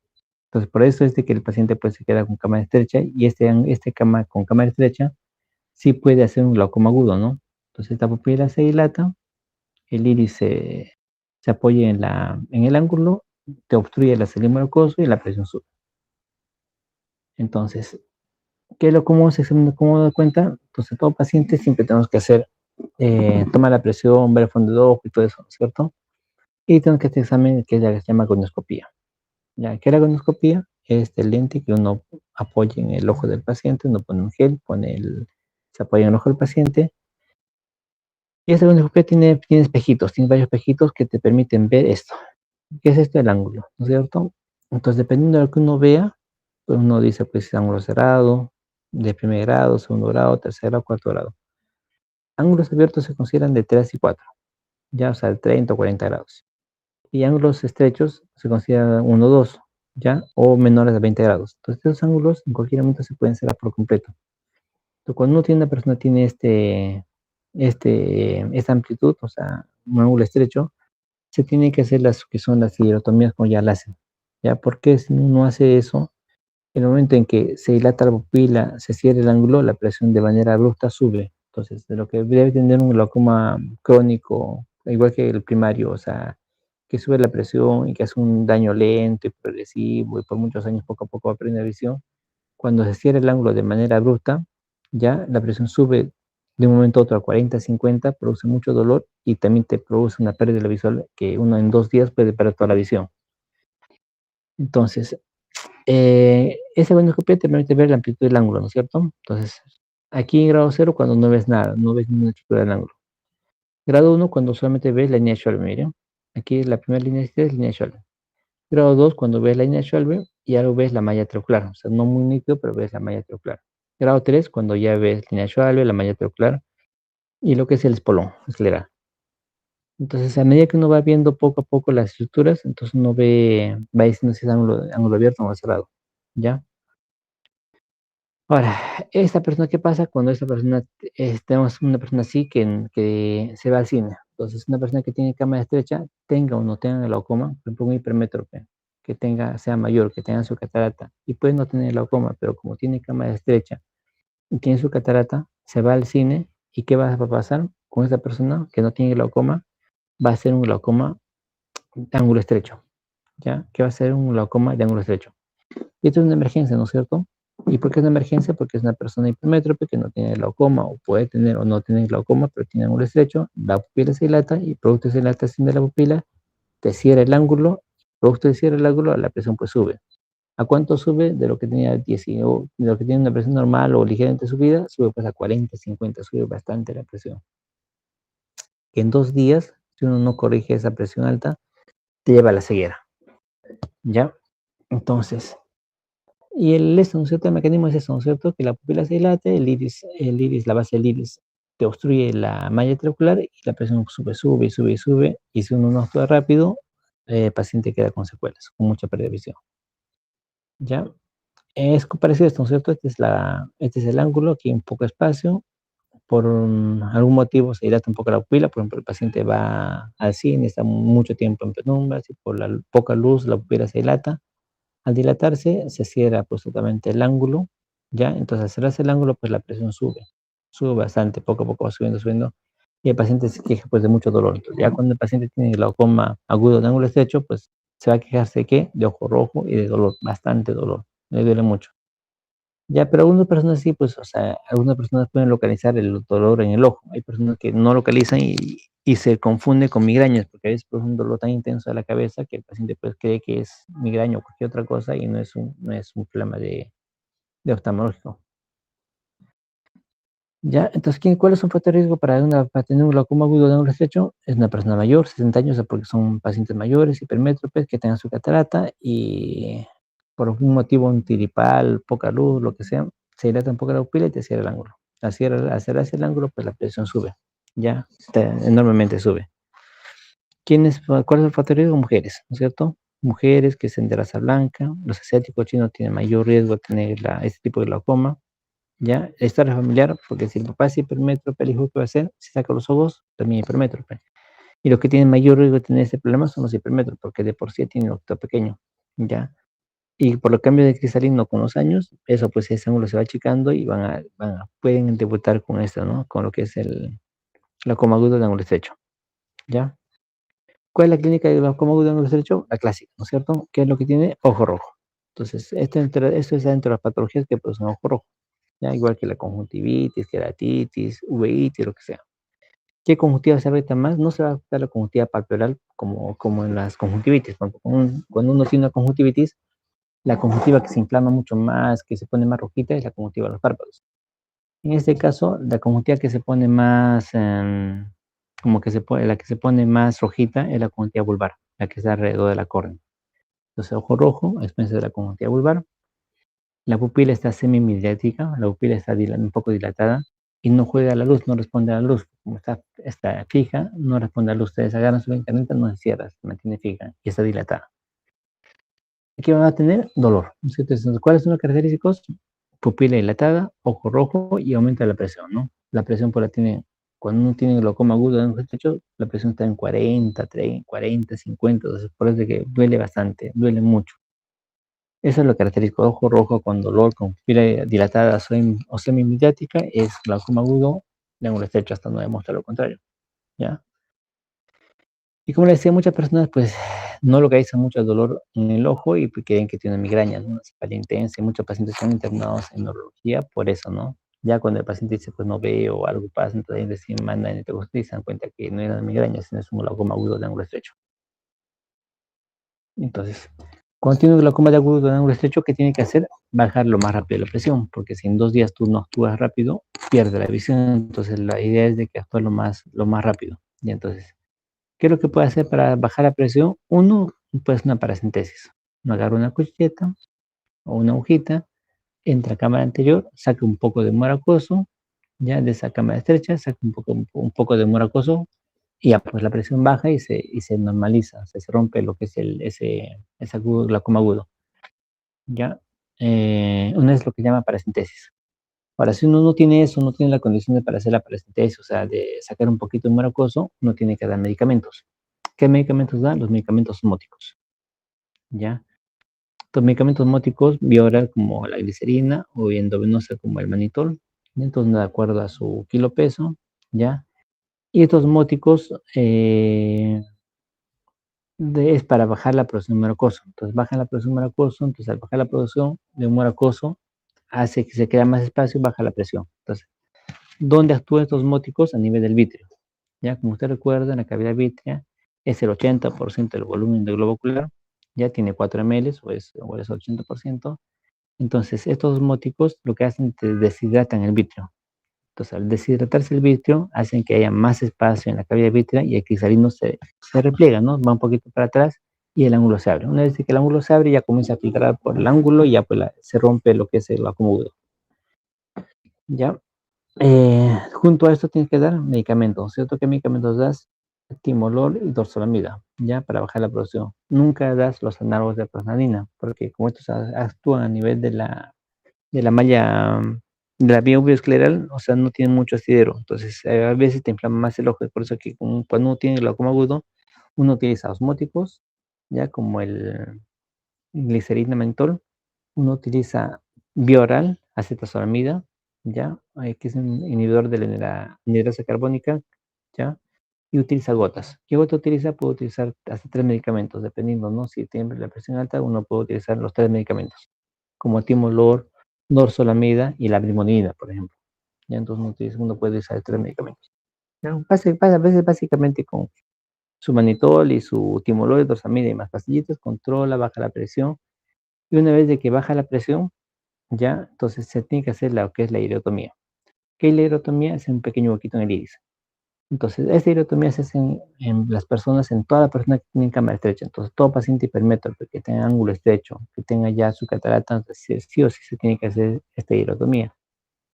Entonces, por eso es de que el paciente pues se queda con cámara estrecha y este cama con cámara estrecha sí puede hacer un glaucoma agudo, ¿no? Entonces, esta pupila se dilata, el iris se apoya en el ángulo, te obstruye la salida mucosa y la presión sube. Entonces, ¿cómo se examina? ¿Cómo da cuenta? Entonces, todo paciente siempre tenemos que hacer, tomar la presión, ver el fondo de ojo y todo eso, ¿no es cierto? Y tenemos que hacer examen que se llama gonioscopía. Ya que la gonioscopía es el lente que uno apoya en el ojo del paciente, uno pone un gel, se apoya en el ojo del paciente. Y esta gonioscopía tiene espejitos, tiene varios espejitos que te permiten ver esto. ¿Qué es esto? El ángulo, ¿no es cierto? Entonces, dependiendo de lo que uno vea, pues uno dice, pues, ángulo cerrado, de primer grado, segundo grado, tercer grado, cuarto grado. Ángulos abiertos se consideran de 3 y 4, ya, o sea, de 30 o 40 grados. Y ángulos estrechos se considera 1 2, ¿ya? O menores a 20 grados. Entonces, estos ángulos en cualquier momento se pueden cerrar por completo. Entonces, cuando una persona tiene esta amplitud, o sea, un ángulo estrecho, se tiene que hacer las que son las hiderotomías como ya la hacen, ¿ya? Porque si uno hace eso, en el momento en que se dilata la pupila, se cierra el ángulo, la presión de manera abrupta sube. Entonces, de lo que debe tener un glaucoma crónico, igual que el primario, o sea, que sube la presión y que hace un daño lento y progresivo y por muchos años poco a poco va perdiendo visión, cuando se cierra el ángulo de manera abrupta, ya la presión sube de un momento a otro a 40, 50, produce mucho dolor y también te produce una pérdida visual que uno en 2 días puede perder toda la visión. Entonces, esa gonioscopía te permite ver la amplitud del ángulo, ¿no es cierto? Entonces, aquí en grado 0 cuando no ves nada, no ves ninguna estructura del ángulo. Grado 1 cuando solamente ves la línea Schwalbe, miren. Aquí la primera línea es línea Schwalbe. Grado 2 cuando ves la línea Schwalbe y algo ves la malla triangular, o sea, no muy nítido, pero ves la malla triangular. Grado 3 cuando ya ves línea Schwalbe, la malla triangular y lo que es el espolón escleral. Entonces, a medida que uno va viendo poco a poco las estructuras, entonces uno va diciendo si es ángulo abierto o cerrado, ¿ya? Ahora, esta persona, ¿qué pasa cuando esta persona, tenemos una persona así que se va al cine? Entonces, una persona que tiene cámara estrecha, tenga o no tenga glaucoma, por ejemplo, un hipermétrope, que tenga, sea mayor, que tenga su catarata, y puede no tener glaucoma, pero como tiene cámara estrecha y tiene su catarata, se va al cine, ¿y qué va a pasar con esa persona que no tiene glaucoma? Va a ser un glaucoma de ángulo estrecho, ¿ya? Que va a ser un glaucoma de ángulo estrecho. Y esto es una emergencia, ¿no es cierto? ¿Y por qué es una emergencia? Porque es una persona hipermétrope que no tiene glaucoma, o puede tener o no tener glaucoma, pero tiene ángulo estrecho, la pupila se dilata y producto de esa dilatación de la pupila, te cierra el ángulo, producto de cierra el ángulo, la presión pues sube. ¿A cuánto sube? De lo que tenía 10, o de lo que tiene una presión normal o ligeramente subida, sube pues a 40, 50, sube bastante la presión. Que en 2 días, si uno no corrige esa presión alta, te lleva a la ceguera, ¿ya? Entonces, y ¿no es cierto? El mecanismo es eso, ¿no es cierto? Que la pupila se dilate, la base del iris te obstruye la malla trabecular y la presión sube, sube y sube y sube. Y si uno no actúa rápido, el paciente queda con secuelas, con mucha pérdida de visión. ¿Ya? Es parecido a esto, ¿no es cierto? Este es el ángulo, aquí hay un poco de espacio. Por algún motivo se dilata un poco la pupila, por ejemplo, el paciente va al cine, está mucho tiempo en penumbras y por la poca luz la pupila se dilata. Al dilatarse, se cierra pues totalmente el ángulo, ¿ya? Entonces, al cerrarse el ángulo, pues la presión sube bastante, poco a poco va subiendo, subiendo, y el paciente se queja pues de mucho dolor. Entonces, ya cuando el paciente tiene glaucoma agudo de ángulo estrecho, pues se va a quejarse de ¿qué? De ojo rojo y de dolor, bastante dolor, le duele mucho. Ya, pero algunas personas sí, pues, o sea, algunas personas pueden localizar el dolor en el ojo. Hay personas que no localizan y se confunde con migrañas, porque a veces pues, un dolor tan intenso de la cabeza que el paciente pues cree que es migraña o cualquier otra cosa y no es un problema de oftalmológico. Ya, entonces, ¿cuáles son factores de riesgo para tener un glaucoma agudo de ángulo estrecho? Es una persona mayor, 60 años, o sea, porque son pacientes mayores, hipermétropes, que tengan su catarata y por algún motivo, un tiripal, poca luz, lo que sea, se dilata un poco la pupila y te cierra el ángulo. Al cerrarse el ángulo, pues la presión sube, ya, enormemente sube. ¿Cuál es el factor de riesgo? Mujeres, ¿no es cierto? Mujeres que sean de raza blanca, los asiáticos chinos tienen mayor riesgo de tener este tipo de glaucoma. ¿Ya? La historia familiar, porque si el papá es hipermétrope, el hijo que va a hacer, si saca los ojos, también hipermétrope. Y los que tienen mayor riesgo de tener ese problema son los hipermétropes, porque de por sí tienen el octo pequeño, ¿ya? Y por los cambios de cristalino con los años, eso pues ese ángulo se va achicando y pueden debutar con esto, ¿no? Con lo que es el glaucoma agudo de ángulo estrecho, ¿ya? ¿Cuál es la clínica de glaucoma agudo de ángulo estrecho? La clásica, ¿no es cierto? ¿Qué es lo que tiene? Ojo rojo. Entonces, esto es dentro de las patologías que producen ojo rojo. ¿Ya? Igual que la conjuntivitis, queratitis, uveitis, lo que sea. ¿Qué conjuntiva se afecta más? No se va a afectar la conjuntiva palpebral como en las conjuntivitis. Cuando uno tiene una conjuntivitis, la conjuntiva que se inflama mucho más, que se pone más rojita, es la conjuntiva de los párpados. En este caso, la conjuntiva que se pone más, la que se pone más rojita es la conjuntiva vulvar, la que está alrededor de la córnea. Entonces, ojo rojo, a expensas de la conjuntiva vulvar. La pupila está semimidriática, la pupila está un poco dilatada y no juega a la luz, no responde a la luz. Como está fija, no responde a la luz. Ustedes agarran su ventanita, no se cierra, se mantiene fija y está dilatada. ¿Qué van a tener? Dolor. Entonces, ¿cuáles son los característicos? Pupila dilatada, ojo rojo y aumenta la presión, ¿no? La presión cuando uno tiene glaucoma agudo en el techo, la presión está en 40, 30, 40, 50, entonces por eso es que duele bastante, duele mucho. Eso es lo característico, ojo rojo con dolor, con pupila dilatada o semimediática, es glaucoma agudo de ángulo estrecho hasta no demostrar lo contrario, ¿ya? Y como les decía, muchas personas pues no localizan mucho el dolor en el ojo y pues, creen que tienen migraña, ¿no? Una cefalea intensa y muchos pacientes son internados en neurología por eso, ¿no? Ya cuando el paciente dice pues no veo o algo pasa, entonces recién mandan en el y se dan cuenta que no era migraña, sino es un glaucoma agudo de ángulo estrecho. Entonces, cuando tiene un glaucoma de agudo de ángulo estrecho, ¿qué tiene que hacer? Bajar lo más rápido la presión, porque si en 2 días tú no actúas rápido, pierde la visión. Entonces, la idea es de que actúe lo más rápido. Y entonces, ¿qué es lo que puede hacer para bajar la presión? Uno, pues una paracentesis. Uno agarra una cuchilleta o una agujita, entra a cámara anterior, saca un poco de mucoso, ya de esa cámara estrecha, saca un poco de mucoso y ya, pues la presión baja y se normaliza, o sea, se rompe lo que es ese glaucoma agudo, ¿ya? Una es lo que se llama paracentesis. Ahora, si uno no tiene eso, no tiene la condición para hacer la paracentesis, o sea, de sacar un poquito de humor acuoso, uno tiene que dar medicamentos. ¿Qué medicamentos dan? Los medicamentos osmóticos, ¿ya? Los medicamentos osmóticos, vía oral como la glicerina o endovenosa como el manitol, entonces de acuerdo a su kilo peso, ¿ya? Y estos osmóticos es para bajar la producción de humor acuoso. Entonces bajan la producción de humor acuoso, entonces al bajar la producción de humor acuoso hace que se crea más espacio y baja la presión. Entonces, ¿dónde actúan estos osmóticos? A nivel del vítreo. Ya, como usted recuerda, en la cavidad vítrea es el 80% del volumen del globo ocular, ya tiene 4 ml o es 80%. Entonces, estos osmóticos lo que hacen es deshidratan el vítreo. Entonces, al deshidratarse el vitrio, hacen que haya más espacio en la cavidad vítrea y el cristalino se repliega, ¿no? Va un poquito para atrás y el ángulo se abre. Una vez que el ángulo se abre, ya comienza a filtrar por el ángulo y ya pues se rompe lo que es el acomodo. ¿Ya? Junto a esto tienes que dar medicamentos, ¿cierto? ¿Qué medicamentos das? Timolol y dorzolamida, ¿ya? Para bajar la producción. Nunca das los análogos de prostaglandina, porque como estos actúan a nivel de la malla de la vía uveoscleral, o sea, no tiene mucho asidero. Entonces, a veces te inflama más el ojo. Por eso que cuando uno tiene glaucoma agudo, uno utiliza osmóticos, ya como el glicerina mentol, uno utiliza vía oral, acetazolamida, ya, que es un inhibidor de la anhidrasa carbónica, ya, y utiliza gotas. ¿Qué gota utiliza? Puede utilizar hasta 3 medicamentos, dependiendo, ¿no? Si tiene la presión alta, uno puede utilizar los 3 medicamentos, como timolol, dorzolamida y la brimonidina, por ejemplo. Ya entonces uno puede usar 3 medicamentos. ¿Ya? A veces básicamente con su manitol y su timolol, dorzolamida y más pastillitas, controla, baja la presión. Y una vez de que baja la presión, ya, entonces se tiene que hacer lo que es la iridotomía. ¿Qué es la iridotomía? Es un pequeño huequito en el iris. Entonces, esta iridotomía se hace en las personas, en toda persona que tiene cámara estrecha. Entonces, todo paciente hipermétrope que tenga ángulo estrecho, que tenga ya su catarata, sí o sí se tiene que hacer esta iridotomía.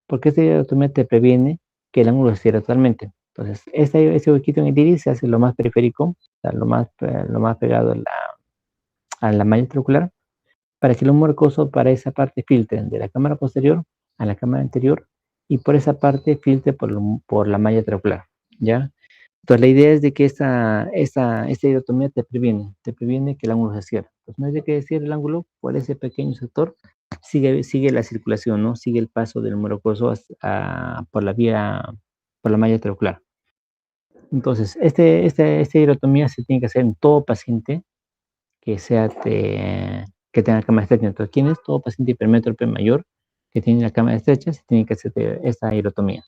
Porque esta iridotomía te previene que el ángulo se cierre totalmente. Entonces, ese huequito en el iris se hace lo más periférico, o sea, lo más pegado a la malla trabecular, para que el humor acuoso para esa parte filtre de la cámara posterior a la cámara anterior y por esa parte filtre por la malla trabecular, ¿ya? Entonces la idea es de que esta iridotomía te previene que el ángulo se cierre. Entonces, no es de que cierre el ángulo, por ese pequeño sector sigue la circulación, ¿no? Sigue el paso del humor acuoso por la malla trabecular. Entonces, esta iridotomía se tiene que hacer en todo paciente que que tenga cámara estrecha. Entonces, ¿quién es? Todo paciente hipermétrope mayor que tiene la cámara estrecha se tiene que hacer esta iridotomía,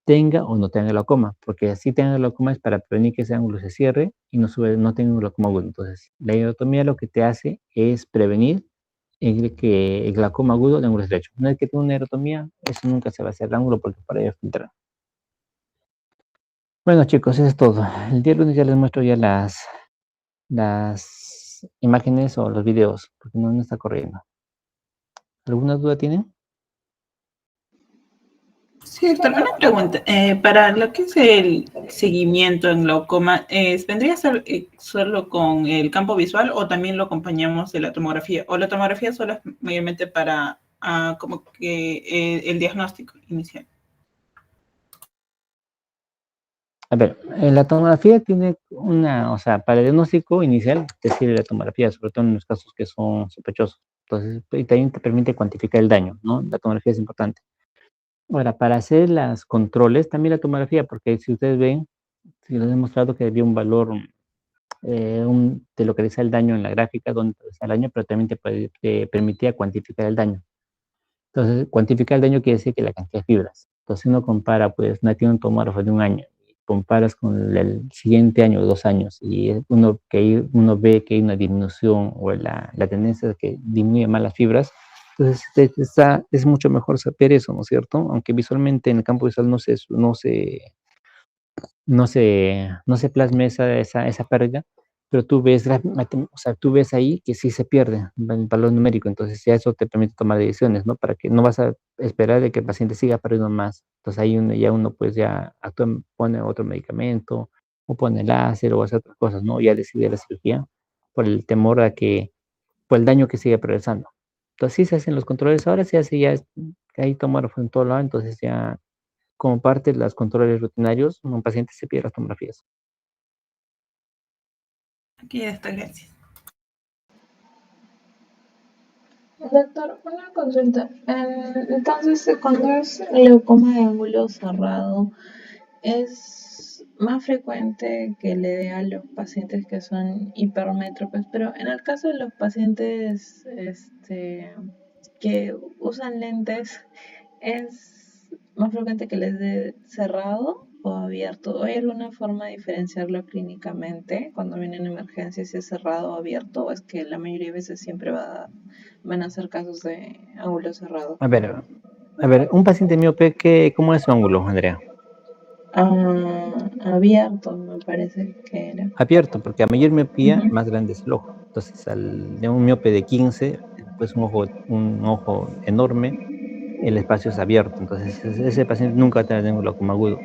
tenga o no tenga glaucoma, porque así tenga glaucoma es para prevenir que ese ángulo se cierre y no tenga un glaucoma agudo. Entonces, la iridotomía lo que te hace es prevenir el glaucoma agudo de ángulo estrecho. Una vez que tenga una iridotomía, eso nunca se va a hacer el ángulo porque para ello filtrar. Bueno, chicos, eso es todo. El día lunes ya les muestro ya las imágenes o los videos, porque no está corriendo. ¿Alguna duda tienen? Sí, Héctor, una pregunta. Para lo que es el seguimiento en glaucoma, ¿vendría a ser solo con el campo visual o también lo acompañamos de la tomografía? ¿O la tomografía solo es mayormente para como que el diagnóstico inicial? A ver, la tomografía tiene o sea, para el diagnóstico inicial te sirve la tomografía, sobre todo en los casos que son sospechosos. Entonces, y también te permite cuantificar el daño, ¿no? La tomografía es importante. Ahora, para hacer los controles, también la tomografía, porque si ustedes ven, si les he mostrado que había un valor, te localiza el daño en la gráfica, donde está el daño, pero también te permitía cuantificar el daño. Entonces, cuantificar el daño quiere decir que la cantidad de fibras. Entonces, uno compara, pues, tiene un tomógrafo de un año, y comparas con el siguiente año o 2 años, y uno ve que hay una disminución o la tendencia es que disminuye más las fibras. Entonces, es mucho mejor saber eso, ¿no es cierto? Aunque visualmente en el campo visual no se plasme esa pérdida, pero o sea, tú ves ahí que sí se pierde el valor numérico, entonces ya eso te permite tomar decisiones, ¿no? Para que no vas a esperar de que el paciente siga perdiendo más. Entonces ahí uno pues ya pone otro medicamento, o pone láser, o hace otras cosas, ¿no? Ya decide la cirugía por el temor por el daño que sigue progresando. Entonces sí se hacen los controles, ahora se hace ya hay tomógrafos en todo lado, entonces ya como parte de los controles rutinarios, un paciente se pide las tomografías. Aquí está, gracias. Doctor, una consulta. Entonces, cuando es glaucoma de ángulo cerrado, es más frecuente que le dé a los pacientes que son hipermétropes, pero en el caso de los pacientes que usan lentes, ¿es más frecuente que les dé cerrado o abierto? ¿Hay alguna forma de diferenciarlo clínicamente cuando vienen emergencias si es cerrado o abierto? ¿O es que la mayoría de veces siempre van a ser casos de ángulo cerrado? Un paciente miope, ¿cómo es su ángulo, Andrea? Abierto, me parece que era. Abierto, porque a mayor miopía, Ujú. más grande es el ojo. Entonces, de un miope de 15, pues un ojo enorme, el espacio es abierto. Entonces, ese paciente nunca va a tener un glaucoma agudo.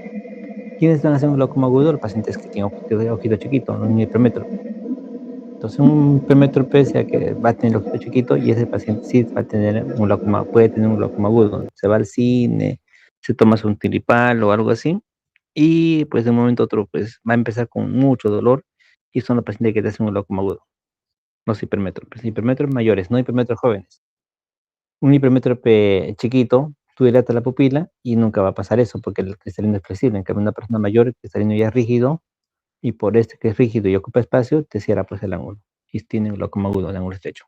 ¿Quiénes van a hacer un glaucoma agudo? El paciente es que tiene ojito chiquito, no un hipermétrope. Entonces, un hipermétrope sea que va a tener el ojito chiquito y ese paciente sí va a tener un glaucoma, puede tener un glaucoma agudo. Se va al cine, se toma su tilipal o algo así, y pues de un momento a otro pues va a empezar con mucho dolor y son los pacientes que te hacen un glaucoma agudo, los hipermétropes mayores, no hipermétropes jóvenes. Un hipermétrope chiquito, tú dilatas la pupila y nunca va a pasar eso porque el cristalino es flexible. En cambio, una persona mayor, el cristalino ya es rígido y por este que es rígido y ocupa espacio, te cierra pues el ángulo y tiene un glaucoma agudo, el ángulo estrecho.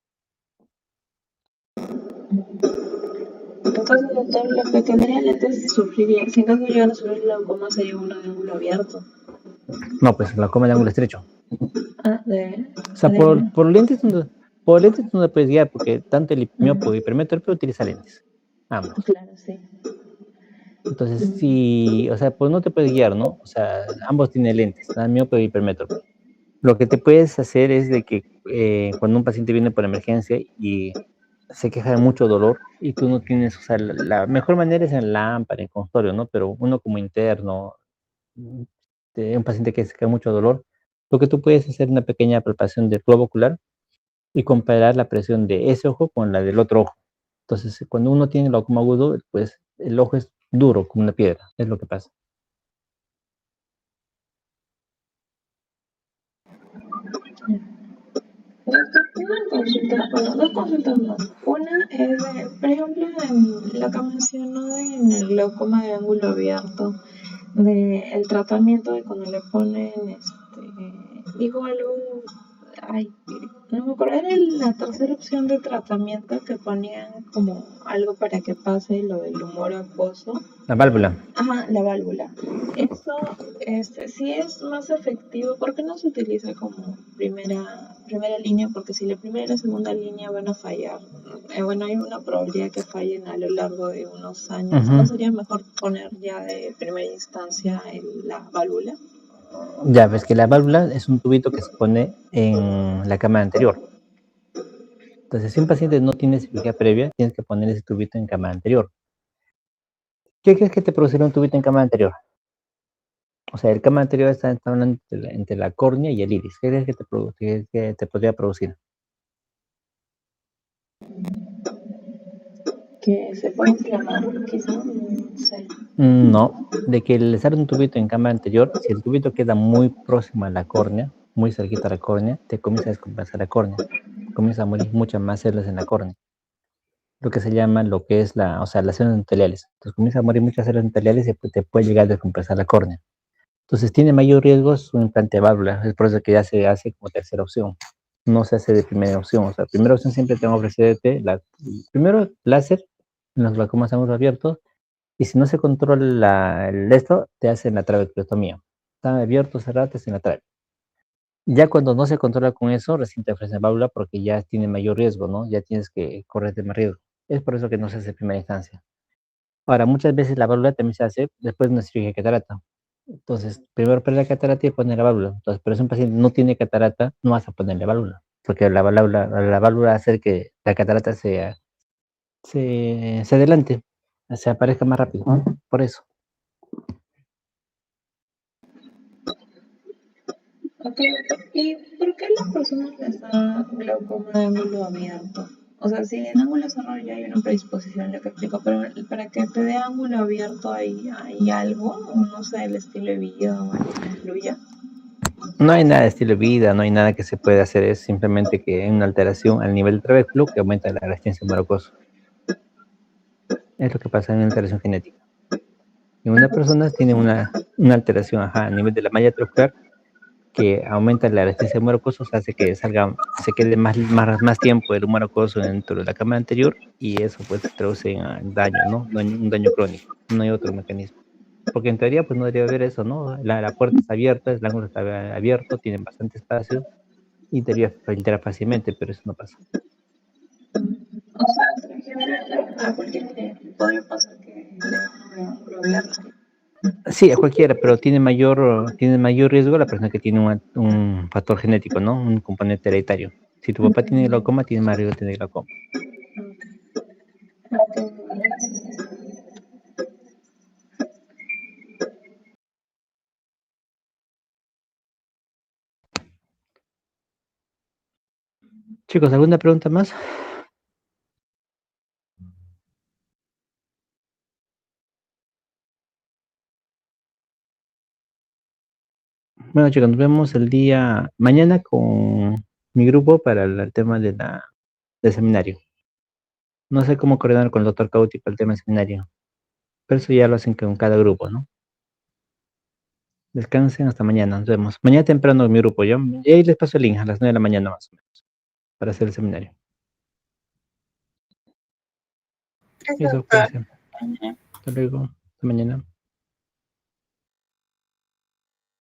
Entonces, doctor, los que tendrían lentes sufrirían, si en caso llegan a sufrir glaucoma, sería uno de ángulo abierto. No, pues glaucoma de ángulo estrecho. Ah, O sea, de. por lentes tú no puedes guiar porque tanto el miope y hipermétrope utiliza lentes, ambos. Claro, sí. Entonces, sí, o sea, pues no te puedes guiar, ¿no? O sea, ambos tienen lentes, ¿no? Miope y hipermétrope. Lo que te puedes hacer es de que cuando un paciente viene por emergencia y se queja de mucho dolor y tú no tienes, o sea, la mejor manera es en lámpara, en consultorio, ¿no? Pero uno como interno, mm, un paciente que se queja de mucho dolor, lo que tú puedes hacer es una pequeña palpación del globo ocular y comparar la presión de ese ojo con la del otro ojo. Entonces, cuando uno tiene glaucoma agudo, pues el ojo es duro como una piedra, es lo que pasa. Doctor, una consulta, bueno, dos consultas más. Una es de, por ejemplo, en lo que mencionó en el glaucoma de ángulo abierto, de el tratamiento de cuando le ponen, dijo algo, ay, no me acuerdo, era la tercera opción de tratamiento que ponían como algo para que pase lo del humor acuoso. La válvula. Ajá, la válvula. Eso, sí es más efectivo. ¿Por qué no se utiliza como primera línea? Porque si la primera y la segunda línea van a fallar, bueno, hay una probabilidad que fallen a lo largo de unos años. ¿No Ujú. sería mejor poner ya de primera instancia la válvula? Ya, ves que la válvula es un tubito que se pone en la cámara anterior. Entonces, si un paciente no tiene cirugía previa, tienes que poner ese tubito en cámara anterior. ¿Qué crees que te producirá un tubito en cámara anterior? O sea, el cámara anterior está hablando entre la córnea y el iris. ¿Qué crees que que te podría producir? Que se puede inflamar, quizás, no sé. No, de que le sale un tubito en cámara anterior, si el tubito queda muy próximo a la córnea, muy cerquita a la córnea, te comienza a descompensar la córnea. Comienza a morir muchas más células en la córnea. Lo que se llama lo que es o sea, las células endoteliales. Entonces comienza a morir muchas células endoteliales y te puede llegar a descompensar la córnea. Entonces tiene mayor riesgo su implante de válvula. Es por eso que ya se hace como tercera opción. No se hace de primera opción. O sea, primera opción siempre tengo que ofrecerte primero láser en los glaucomas ángulos abiertos. Y si no se controla esto, te hacen la trabeculectomía. Está abierto, cerrado, te hacen la trabe. Ya cuando no se controla con eso, recién te ofrecen válvula porque ya tiene mayor riesgo, ¿no? Ya tienes que correr de más riesgo. Es por eso que no se hace en primera instancia. Ahora, muchas veces la válvula también se hace después de una cirugía de catarata. Entonces, primero poner la catarata y poner la válvula. Entonces, pero si un paciente no tiene catarata, no vas a ponerle válvula, porque la válvula hace que la catarata se adelante, se aparezca más rápido. Por eso. Ok, doctor. ¿Y por qué las personas les da glaucoma de ángulo abierto? O sea, si en ángulo cerrado ya hay una predisposición, lo que explico, pero para que te dé ángulo abierto hay algo, o no sé, el estilo de vida o algo que influya. No hay nada de estilo de vida, no hay nada que se pueda hacer, es simplemente que hay una alteración al nivel del trabéculo que aumenta la resistencia morocoso. Es lo que pasa en una alteración genética. En una persona tiene una alteración a nivel de la malla trocular que aumenta la resistencia humero acoso, o sea, hace que se quede más tiempo el humero acoso dentro de la cámara anterior y eso pues se traduce en daño, ¿no? Un daño crónico, no hay otro mecanismo. Porque en teoría pues no debería haber eso, ¿no? La puerta está abierta, el ángulo está abierto, tienen bastante espacio y debería filtrar fácilmente, pero eso no pasa. O sea, en general a cualquiera le podría pasar que le dé ángulo abierto. Sí, a cualquiera, pero tiene mayor riesgo la persona que tiene un factor genético, ¿no? Un componente hereditario. Si tu papá tiene glaucoma, tiene más riesgo de tener glaucoma. Ok, gracias. Chicos, ¿alguna pregunta más? Bueno, chicos, nos vemos el día mañana con mi grupo para el tema del seminario. No sé cómo coordinar con el doctor Cauti para el tema del seminario, pero eso ya lo hacen con cada grupo, ¿no? Descansen hasta mañana, nos vemos. Mañana temprano mi grupo, ¿yo? Y ahí les paso el link a las 9 de la mañana más o menos, para hacer el seminario. Gracias, Eso, doctor. cuídense. Hasta luego, hasta mañana.